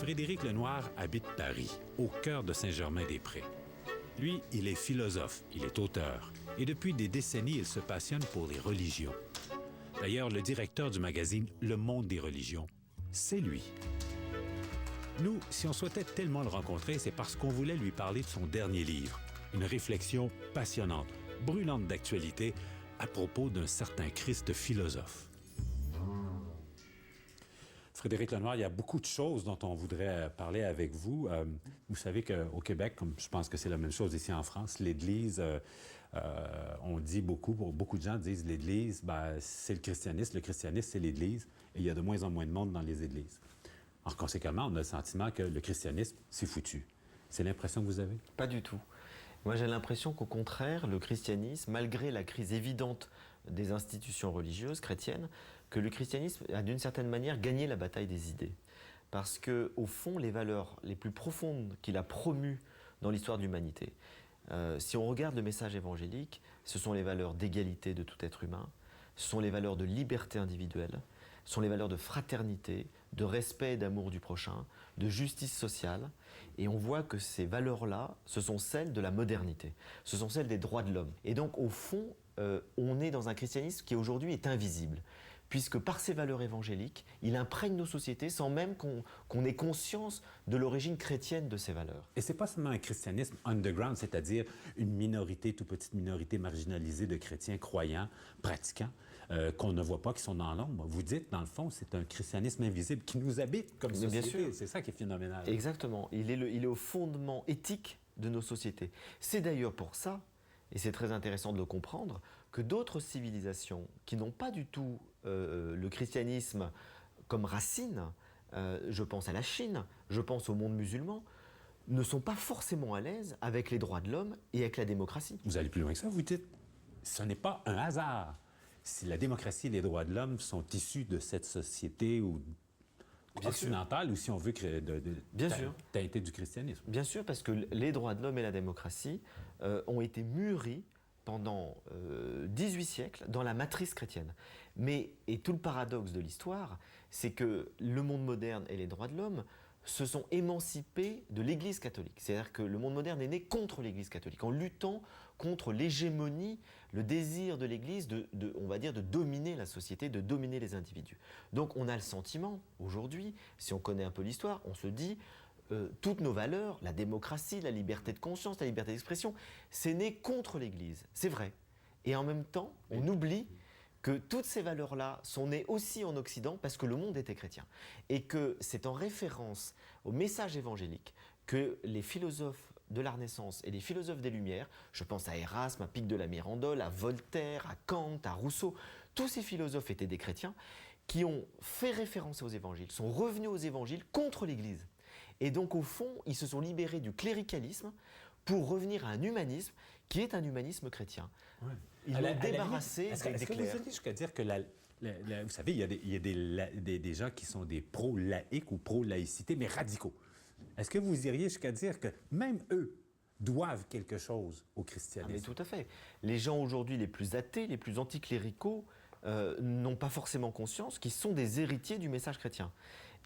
Frédéric Lenoir habite Paris, au cœur de Saint-Germain-des-Prés. Lui, il est philosophe, il est auteur, et depuis des décennies, il se passionne pour les religions. D'ailleurs, le directeur du magazine Le Monde des religions, c'est lui. Nous, si on souhaitait tellement le rencontrer, c'est parce qu'on voulait lui parler de son dernier livre, une réflexion passionnante, brûlante d'actualité, à propos d'un certain Christ philosophe. Frédéric Lenoir, il y a beaucoup de choses dont on voudrait parler avec vous. Vous savez qu'au Québec, comme je pense que c'est la même chose ici en France, l'Église, on dit beaucoup de gens disent l'Église, c'est le christianisme, c'est l'Église, et il y a de moins en moins de monde dans les églises. Alors, conséquemment, on a le sentiment que le christianisme, c'est foutu. C'est l'impression que vous avez? Pas du tout. Moi, j'ai l'impression qu'au contraire, le christianisme, malgré la crise évidente des institutions religieuses chrétiennes, que le christianisme a d'une certaine manière gagné la bataille des idées. Parce que, au fond, les valeurs les plus profondes qu'il a promues dans l'histoire de l'humanité, si on regarde le message évangélique, ce sont les valeurs d'égalité de tout être humain, ce sont les valeurs de liberté individuelle, ce sont les valeurs de fraternité, de respect et d'amour du prochain, de justice sociale. Et on voit que ces valeurs-là, ce sont celles de la modernité, ce sont celles des droits de l'homme. Et donc, au fond, on est dans un christianisme qui aujourd'hui est invisible, puisque par ses valeurs évangéliques, il imprègne nos sociétés sans même qu'on ait conscience de l'origine chrétienne de ces valeurs. Et c'est pas seulement un christianisme underground, c'est-à-dire une minorité, toute petite minorité marginalisée de chrétiens croyants, pratiquants, qu'on ne voit pas, qui sont dans l'ombre. Vous dites, dans le fond, c'est un christianisme invisible qui nous habite comme société. Bien sûr. C'est ça qui est phénoménal. Exactement. Il est au fondement éthique de nos sociétés. C'est d'ailleurs pour ça, et c'est très intéressant de le comprendre, que d'autres civilisations qui n'ont pas du tout le christianisme comme racine, je pense à la Chine, je pense au monde musulman, ne sont pas forcément à l'aise avec les droits de l'homme et avec la démocratie. Vous allez plus loin que ça, vous dites, ce n'est pas un hasard. Si la démocratie et les droits de l'homme sont issus de cette société ou occidentale, ou si on veut teinter du christianisme. Bien sûr, parce que les droits de l'homme et la démocratie ont été mûris pendant 18 siècles dans la matrice chrétienne. Et tout le paradoxe de l'histoire, c'est que le monde moderne et les droits de l'homme se sont émancipés de l'Église catholique. C'est-à-dire que le monde moderne est né contre l'Église catholique, en luttant contre l'hégémonie, le désir de l'Église on va dire, de dominer la société, de dominer les individus. Donc on a le sentiment, aujourd'hui, si on connaît un peu l'histoire, on se dit, toutes nos valeurs, la démocratie, la liberté de conscience, la liberté d'expression, c'est né contre l'Église. C'est vrai. Et en même temps, on oublie que toutes ces valeurs-là sont nées aussi en Occident parce que le monde était chrétien. Et que c'est en référence au message évangélique que les philosophes de la Renaissance et les philosophes des Lumières, je pense à Erasme, à Pic de la Mirandole, à Voltaire, à Kant, à Rousseau, tous ces philosophes étaient des chrétiens qui ont fait référence aux évangiles, sont revenus aux évangiles contre l'Église. Et donc au fond, ils se sont libérés du cléricalisme pour revenir à un humanisme qui est un humanisme chrétien. Ouais. Ils l'ont débarrassé. Est-ce que vous allez jusqu'à dire que, vous savez, il y a des gens qui sont des pro-laïcs ou pro-laïcité, mais radicaux. Est-ce que vous iriez jusqu'à dire que même eux doivent quelque chose au christianisme? Mais tout à fait. Les gens aujourd'hui les plus athées, les plus anticléricaux, n'ont pas forcément conscience qu'ils sont des héritiers du message chrétien.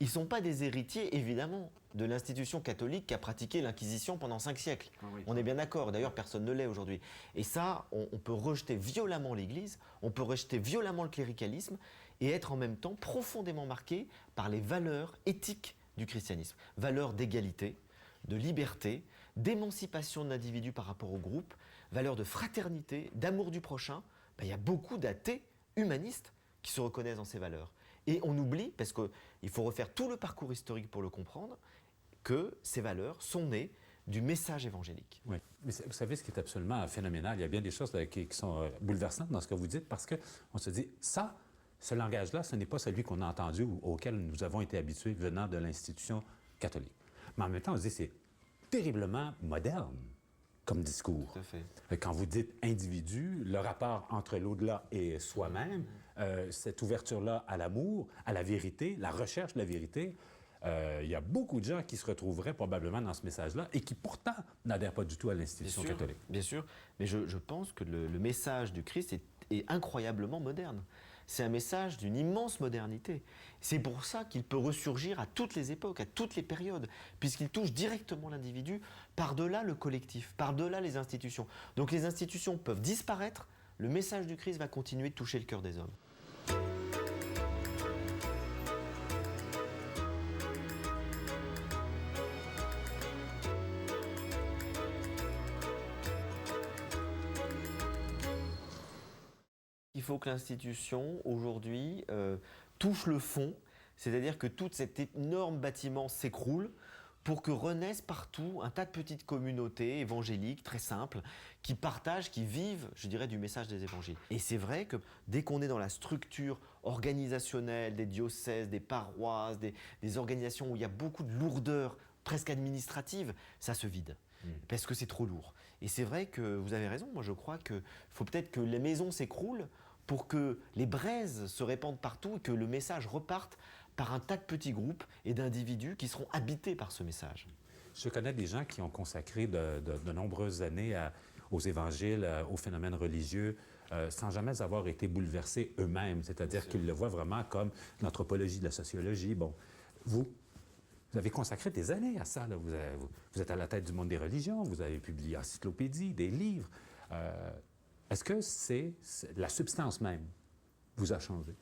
Ils ne sont pas des héritiers, évidemment, de l'institution catholique qui a pratiqué l'Inquisition pendant 5 siècles. Ah oui. On est bien d'accord, d'ailleurs personne ne l'est aujourd'hui. Et ça, on peut rejeter violemment l'Église, on peut rejeter violemment le cléricalisme et être en même temps profondément marqué par les valeurs éthiques du christianisme. Valeurs d'égalité, de liberté, d'émancipation de l'individu par rapport au groupe, valeurs de fraternité, d'amour du prochain. Il y a beaucoup d'athées humanistes qui se reconnaissent dans ces valeurs. Et on oublie, parce qu'il faut refaire tout le parcours historique pour le comprendre, que ces valeurs sont nées du message évangélique. Oui, mais vous savez ce qui est absolument phénoménal, il y a bien des choses qui sont bouleversantes dans ce que vous dites, parce qu'on se dit, ce langage-là, ce n'est pas celui qu'on a entendu ou auquel nous avons été habitués venant de l'institution catholique. Mais en même temps, on se dit, c'est terriblement moderne comme discours. Tout à fait. Quand vous dites individu, le rapport entre l'au-delà et soi-même, cette ouverture-là à l'amour, à la vérité, la recherche de la vérité, il y a beaucoup de gens qui se retrouveraient probablement dans ce message-là et qui pourtant n'adhèrent pas du tout à l'institution catholique. Bien sûr, mais je pense que le message du Christ est incroyablement moderne. c'est un message d'une immense modernité. C'est pour ça qu'il peut ressurgir à toutes les époques, à toutes les périodes, puisqu'il touche directement l'individu par-delà le collectif, par-delà les institutions. Donc les institutions peuvent disparaître, le message du Christ va continuer de toucher le cœur des hommes. Il faut que l'institution, aujourd'hui, touche le fond, c'est-à-dire que tout cet énorme bâtiment s'écroule pour que renaissent partout un tas de petites communautés évangéliques très simples qui partagent, qui vivent, je dirais, du message des évangiles. Et c'est vrai que dès qu'on est dans la structure organisationnelle des diocèses, des paroisses, des organisations où il y a beaucoup de lourdeur, presque administrative, ça se vide. Parce que c'est trop lourd. Et c'est vrai que vous avez raison, moi je crois qu'il faut peut-être que les maisons s'écroulent pour que les braises se répandent partout et que le message reparte par un tas de petits groupes et d'individus qui seront habités par ce message. Je connais des gens qui ont consacré de nombreuses années aux évangiles, aux phénomènes religieux, sans jamais avoir été bouleversés eux-mêmes, c'est-à-dire qu'ils le voient vraiment comme l'anthropologie de la sociologie. Bon, vous avez consacré des années à ça, là. Vous êtes à la tête du monde des religions, vous avez publié encyclopédies, des livres. Est-ce que la substance même vous a changé?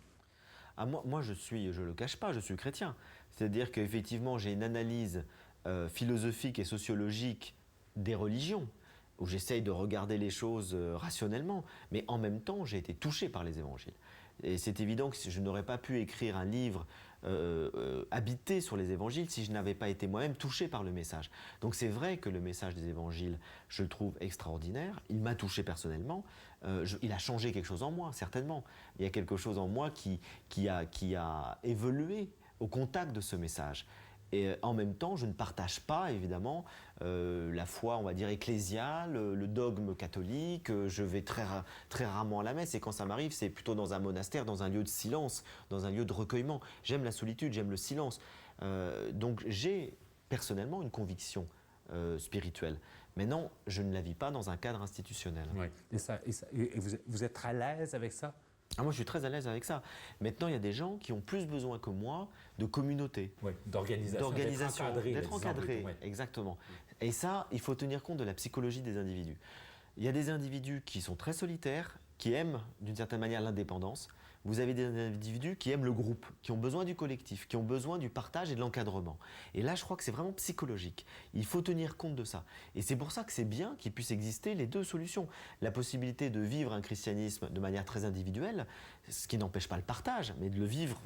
Ah, moi je ne le cache pas, je suis chrétien. C'est-à-dire qu'effectivement, j'ai une analyse philosophique et sociologique des religions, où j'essaye de regarder les choses rationnellement, mais en même temps, j'ai été touché par les évangiles. Et c'est évident que je n'aurais pas pu écrire un livre habité sur les évangiles si je n'avais pas été moi-même touché par le message. Donc c'est vrai que le message des évangiles, je le trouve extraordinaire. Il m'a touché personnellement. Il a changé quelque chose en moi, certainement. Il y a quelque chose en moi qui a évolué au contact de ce message. Et en même temps, je ne partage pas, évidemment, la foi, on va dire, ecclésiale, le dogme catholique. Je vais très rarement à la messe, et quand ça m'arrive, c'est plutôt dans un monastère, dans un lieu de silence, dans un lieu de recueillement. J'aime la solitude, j'aime le silence. Donc j'ai, personnellement, une conviction spirituelle. Mais non, je ne la vis pas dans un cadre institutionnel. Oui. Et vous êtes à l'aise avec ça? Ah, moi, je suis très à l'aise avec ça. Maintenant, il y a des gens qui ont plus besoin que moi de communauté. Oui, d'organisation, d'être encadré, oui. Exactement. Et ça, il faut tenir compte de la psychologie des individus. Il y a des individus qui sont très solitaires, qui aiment d'une certaine manière l'indépendance. Vous avez des individus qui aiment le groupe, qui ont besoin du collectif, qui ont besoin du partage et de l'encadrement. Et là, je crois que c'est vraiment psychologique. Il faut tenir compte de ça. Et c'est pour ça que c'est bien qu'il puisse exister les deux solutions. La possibilité de vivre un christianisme de manière très individuelle, ce qui n'empêche pas le partage, mais de le vivre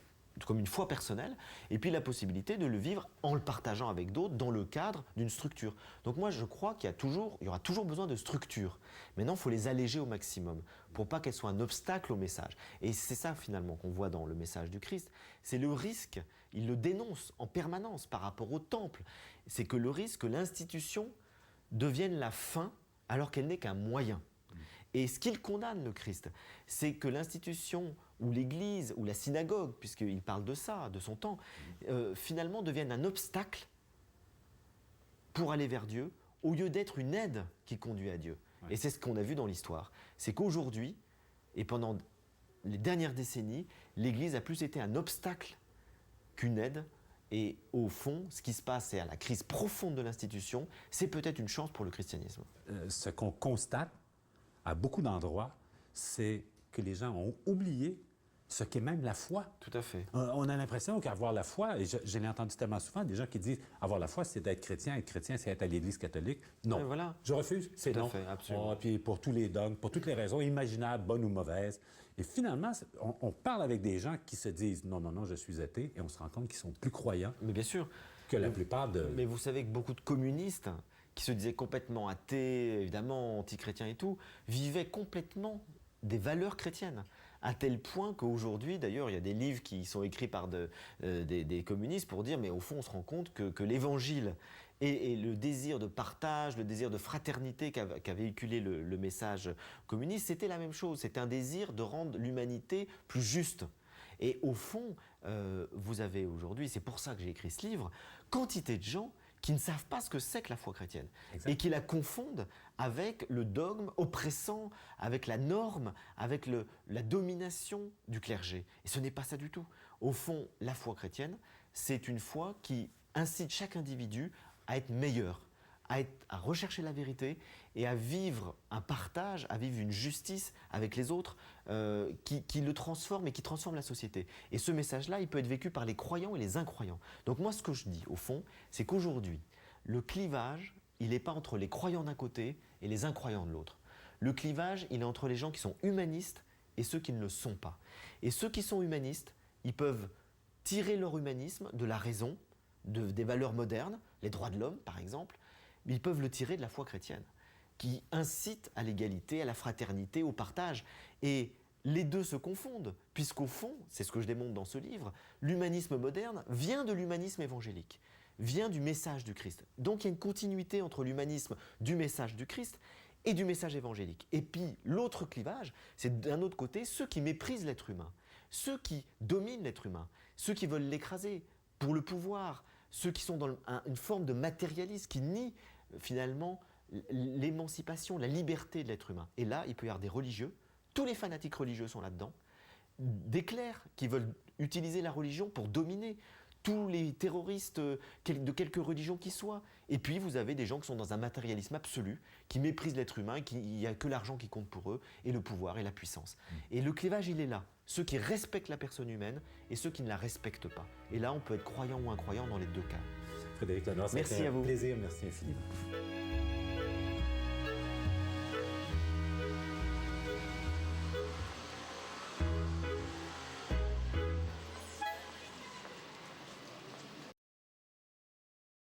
comme une foi personnelle, et puis la possibilité de le vivre en le partageant avec d'autres dans le cadre d'une structure. Donc moi, je crois qu'il y aura toujours besoin de structures. Maintenant, il faut les alléger au maximum pour pas qu'elles soient un obstacle au message. Et c'est ça, finalement, qu'on voit dans le message du Christ. C'est le risque, il le dénonce en permanence par rapport au temple. C'est que le risque que l'institution devienne la fin alors qu'elle n'est qu'un moyen. Et ce qu'il condamne, le Christ, c'est que l'institution ou l'Église ou la synagogue, puisqu'il parle de ça, de son temps, finalement devienne un obstacle pour aller vers Dieu, au lieu d'être une aide qui conduit à Dieu. Ouais. Et c'est ce qu'on a vu dans l'histoire. C'est qu'aujourd'hui, et pendant les dernières décennies, l'Église a plus été un obstacle qu'une aide. Et au fond, ce qui se passe, c'est à la crise profonde de l'institution, c'est peut-être une chance pour le christianisme. Ce qu'on constate à beaucoup d'endroits, c'est que les gens ont oublié ce qu'est même la foi. Tout à fait. On a l'impression qu'avoir la foi, et je l'ai entendu tellement souvent, des gens qui disent avoir la foi, c'est d'être chrétien, c'est être à l'Église catholique. Non. Et voilà. Je refuse, c'est tout non. Tout à fait, absolument. Puis pour tous les dogmes, pour toutes les raisons imaginables, bonnes ou mauvaises. Et finalement, on parle avec des gens qui se disent non, je suis athée, et on se rend compte qu'ils sont plus croyants. Mais bien sûr. Que la plupart de. Mais vous savez que beaucoup de communistes qui se disaient complètement athées, évidemment anti-chrétiens et tout, vivaient complètement des valeurs chrétiennes. À tel point qu'aujourd'hui, d'ailleurs, il y a des livres qui sont écrits par des communistes pour dire, mais au fond, on se rend compte que l'Évangile et le désir de partage, le désir de fraternité qu'a véhiculé le message communiste, c'était la même chose. C'était un désir de rendre l'humanité plus juste. Et au fond, vous avez aujourd'hui, c'est pour ça que j'ai écrit ce livre, quantité de gens qui ne savent pas ce que c'est que la foi chrétienne Exact. et qui la confondent avec le dogme oppressant, avec la norme, avec la domination du clergé. Et ce n'est pas ça du tout. Au fond, la foi chrétienne, c'est une foi qui incite chaque individu à être meilleur, à rechercher la vérité et à vivre un partage, à vivre une justice avec les autres qui le transforme et qui transforme la société. Et ce message-là, il peut être vécu par les croyants et les incroyants. Donc moi, ce que je dis, au fond, c'est qu'aujourd'hui, le clivage, il n'est pas entre les croyants d'un côté et les incroyants de l'autre. Le clivage, il est entre les gens qui sont humanistes et ceux qui ne le sont pas. Et ceux qui sont humanistes, ils peuvent tirer leur humanisme de la raison, des valeurs modernes, les droits de l'homme par exemple, mais ils peuvent le tirer de la foi chrétienne, qui incite à l'égalité, à la fraternité, au partage. Et les deux se confondent, puisqu'au fond, c'est ce que je démontre dans ce livre, l'humanisme moderne vient de l'humanisme évangélique, vient du message du Christ. Donc il y a une continuité entre l'humanisme du message du Christ et du message évangélique. Et puis l'autre clivage, c'est d'un autre côté ceux qui méprisent l'être humain, ceux qui dominent l'être humain, ceux qui veulent l'écraser pour le pouvoir, ceux qui sont dans une forme de matérialisme, qui nient finalement l'émancipation, la liberté de l'être humain. Et là, il peut y avoir des religieux, tous les fanatiques religieux sont là-dedans, des clercs qui veulent utiliser la religion pour dominer, tous les terroristes de quelque religion qu'ils soient. Et puis vous avez des gens qui sont dans un matérialisme absolu, qui méprisent l'être humain, il n'y a que l'argent qui compte pour eux, et le pouvoir et la puissance. Et le clivage, il est là. Ceux qui respectent la personne humaine et ceux qui ne la respectent pas. Et là, on peut être croyant ou incroyant dans les deux cas. Frédéric Lenoir, c'était Merci à un vous. plaisir. Merci infiniment.